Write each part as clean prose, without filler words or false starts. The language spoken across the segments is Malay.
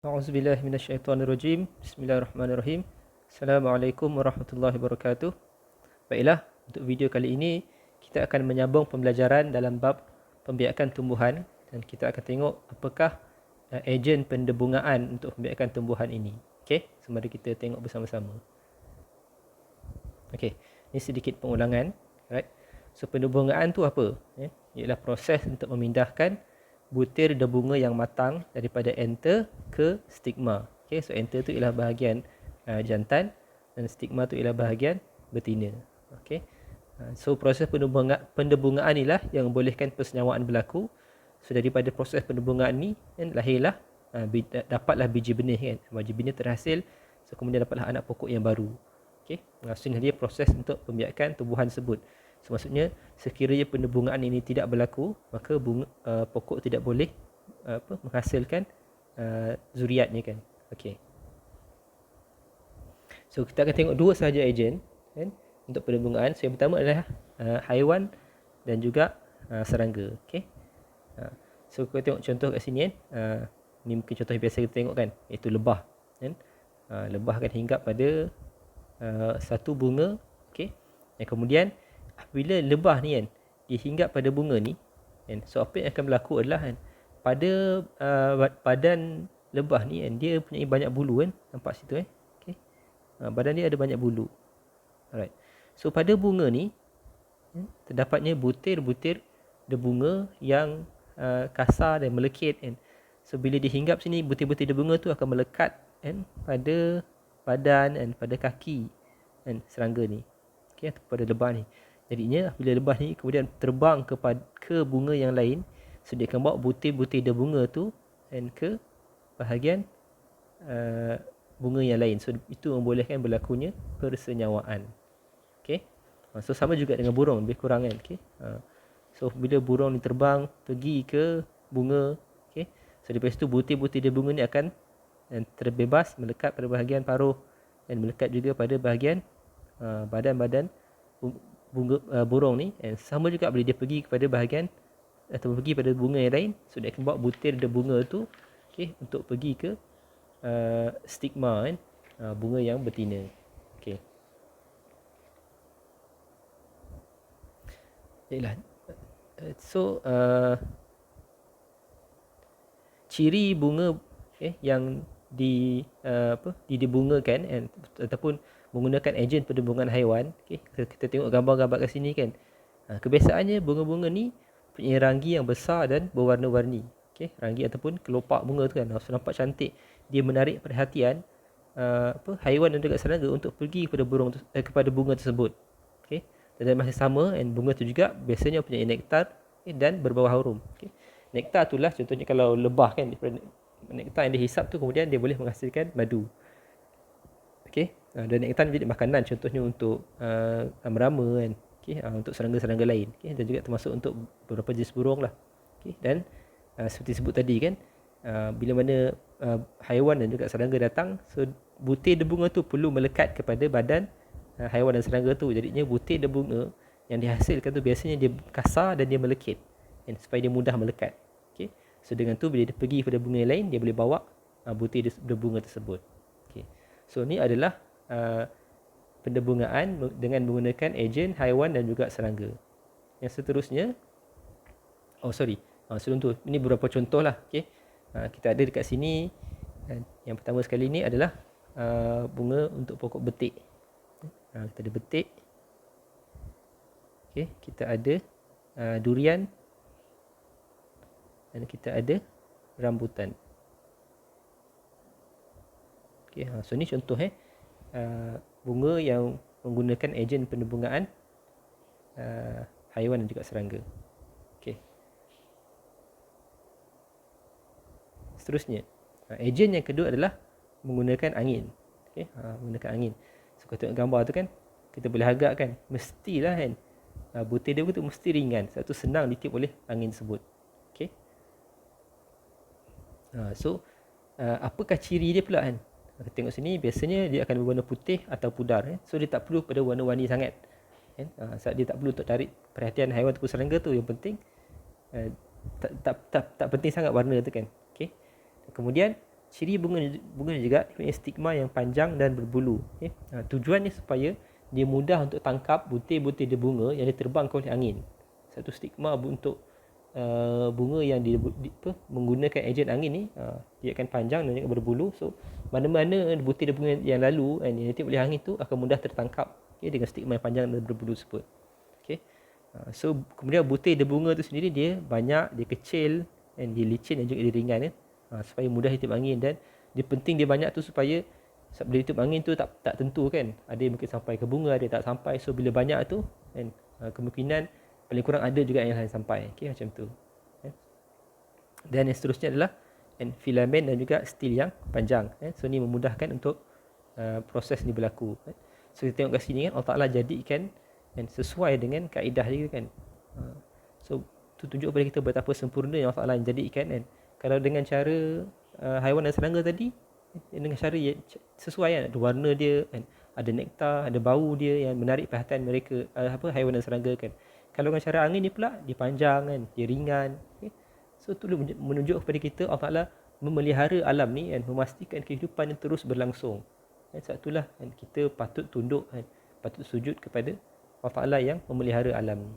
A'udzubillahi minasyaitonirrajim. Bismillahirrahmanirrahim. Assalamualaikum warahmatullahi wabarakatuh. Baiklah, untuk video kali ini kita akan menyambung pembelajaran dalam bab pembiakan tumbuhan dan kita akan tengok apakah ejen pendebungaan untuk pembiakan tumbuhan ini. Okey, so mari kita tengok bersama-sama. Okey, ini sedikit pengulangan, right? So pendebungaan tu apa? Ialah proses untuk memindahkan butir debunga yang matang daripada anther ke stigma. Okay, so anther tu ialah bahagian jantan dan stigma tu ialah bahagian betina. Okay. So proses pendebungaan inilah yang membolehkan persenyawaan berlaku. So daripada proses pendebungaan ni lahirlah dapatlah biji benih kan. Biji benih terhasil, so kemudian dapatlah anak pokok yang baru. Okay. Maksudnya dia proses untuk pembiakan tumbuhan tersebut. So, maksudnya sekiranya pendebungaan ini tidak berlaku, maka pokok tidak boleh menghasilkan zuriatnya kan. Okey. So kita akan tengok dua sahaja ejen kan untuk pendebungaan. So yang pertama adalah haiwan dan juga serangga. Okey. So kita tengok contoh kat sini kan. Ni mungkin contoh yang biasa kita tengok kan, iaitu lebah kan. Lebah akan hinggap pada satu bunga, okey. Dan kemudian bila lebah ni kan dia hinggap pada bunga ni kan, so apa yang akan berlaku adalah kan, pada badan lebah ni kan, dia punya banyak bulu kan, nampak situ okey. Badan dia ada banyak bulu. Alright. So pada bunga ni terdapatnya butir-butir debunga yang kasar dan melekit kan. So bila dihinggap sini, butir-butir debunga tu akan melekat kan pada badan dan pada kaki kan serangga ni. Okey, pada lebah ni. Jadinya bila lebah ni kemudian terbang ke bunga yang lain, so dia akan bawa butir-butir debunga tu dan ke bahagian bunga yang lain. So itu membolehkan berlakunya persenyawaan. Okey. So sama juga dengan burung, lebih kurang kan. Okey. So bila burung ni terbang pergi ke bunga, okey. So daripada situ butir-butir debunga ni akan terbebas melekat pada bahagian paruh dan melekat juga pada bahagian badan-badan burung ni. And sama juga bila dia pergi kepada bahagian atau pergi pada bunga yang lain, so dia akan bawa butir debunga tu untuk pergi ke stigma kan, bunga yang betina. Okey. Baiklah. So ciri bunga yang dibungakan ataupun menggunakan ejen pendebungaan haiwan. Kita tengok gambar-gambar kat sini kan. Kebiasaannya bunga-bunga ni punya ranggi yang besar dan berwarna-warni. Ranggi ataupun kelopak bunga tu kan, so nampak cantik. Dia menarik perhatian haiwan dan juga serangga untuk pergi kepada kepada bunga tersebut. Dan masa sama, bunga tu juga biasanya punya nektar dan berbau harum. Nektar itulah contohnya kalau lebah kan, nektar yang dihisap tu kemudian dia boleh menghasilkan madu. Dan nektar menjadi makanan contohnya untuk merama kan, untuk serangga-serangga lain, dan juga termasuk untuk beberapa jenis burung lah. Dan seperti sebut tadi kan, bila mana haiwan dan juga serangga datang, so butir debunga tu perlu melekat kepada badan haiwan dan serangga tu. Jadinya butir debunga yang dihasilkan tu biasanya dia kasar dan dia melekit, supaya dia mudah melekat. So dengan tu bila dia pergi pada bunga yang lain, dia boleh bawa butir debunga tersebut. So ni adalah pendebungaan dengan menggunakan ejen haiwan dan juga serangga. Yang seterusnya, sebelum tu ini beberapa contoh lah. Kita ada dekat sini. Yang pertama sekali ni adalah bunga untuk pokok betik. Kita ada betik. Kita ada durian dan kita ada rambutan. So ni contoh bunga yang menggunakan ejen pendebungaan haiwan dan juga serangga. Seterusnya, ejen yang kedua adalah menggunakan angin. Menggunakan angin. So kalau tengok gambar tu kan, kita boleh agak kan, mestilah kan butir dia tu mesti ringan, sebab tu senang ditiup oleh angin tersebut. So apakah ciri dia pula kan? Kita tengok sini, biasanya dia akan berwarna putih atau pudar. So dia tak perlu pada warna-warni sangat. Sebab dia tak perlu untuk tarik perhatian haiwan ataupun serangga tu. Yang penting tak penting sangat warna tu kan. Kemudian ciri bunga juga punya stigma yang panjang dan berbulu. Okay. Tujuannya supaya dia mudah untuk tangkap butir-butir bunga yang diterbangkan oleh angin. Satu stigma untuk bunga yang menggunakan ejen angin ni, dia akan panjang dan juga berbulu. So mana-mana butir bunga yang lalu yang ditiup oleh angin tu akan mudah tertangkap, okay, dengan stigma yang panjang dan berbulu tersebut. Okay. So kemudian butir bunga tu sendiri dia banyak, dia kecil, dan dia licin dan juga dia ringan, supaya mudah ditiup angin. Dan dia penting dia banyak tu supaya bila ditiup angin tu tak tentu kan, ada yang mungkin sampai ke bunga, ada tak sampai. So bila banyak tu kan, kemungkinan paling kurang ada juga yang lain sampai, okay, macam tu. Dan yang seterusnya adalah filamen dan juga stil yang panjang. So ni memudahkan untuk proses ni berlaku. So kita tengok kat sini kan, Allah Ta'ala jadikan sesuai dengan kaedah dia kan. So tu tunjuk kepada kita betapa sempurna yang Allah Ta'ala jadikan kan. Kalau dengan cara haiwan dan serangga tadi, dengan cara sesuai kan, ada warna dia kan, ada nektar, ada bau dia yang menarik perhatian mereka, haiwan dan serangga kan. Kalau dengan cara angin ni pula, dia panjang kan, dia ringan, okay. So tu menunjuk kepada kita Allah Ta'ala memelihara alam ni dan memastikan kehidupan yang terus berlangsung. Sebab itulah kan, kita patut tunduk kan, patut sujud kepada Allah Ta'ala yang memelihara alam ni.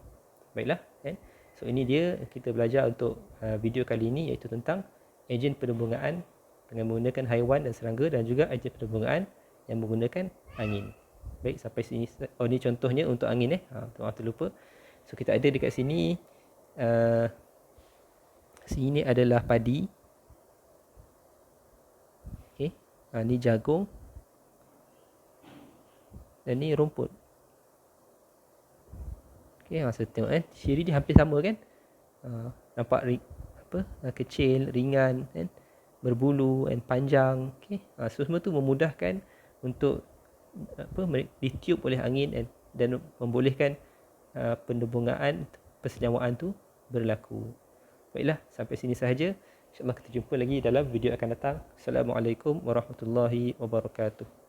Baiklah kan. So ini dia kita belajar untuk video kali ini, iaitu tentang ejen penerbungaan dengan menggunakan haiwan dan serangga, dan juga ejen penerbungaan yang menggunakan angin. Baik, sampai sini. Oh, ni contohnya untuk angin maaf terlupa. So kita ada dekat sini, sini adalah padi. Okey. Ni jagung. Dan ni rumput. Okey, masa tengok kan, ciri dia hampir sama kan. Nampak kecil, ringan kan, berbulu dan panjang. Okey. So semua tu memudahkan untuk ditiup oleh angin dan membolehkan penerbungaan, persenyawaan tu berlaku. Baiklah, sampai sini sahaja. InsyaAllah kita jumpa lagi dalam video akan datang. Assalamualaikum warahmatullahi wabarakatuh.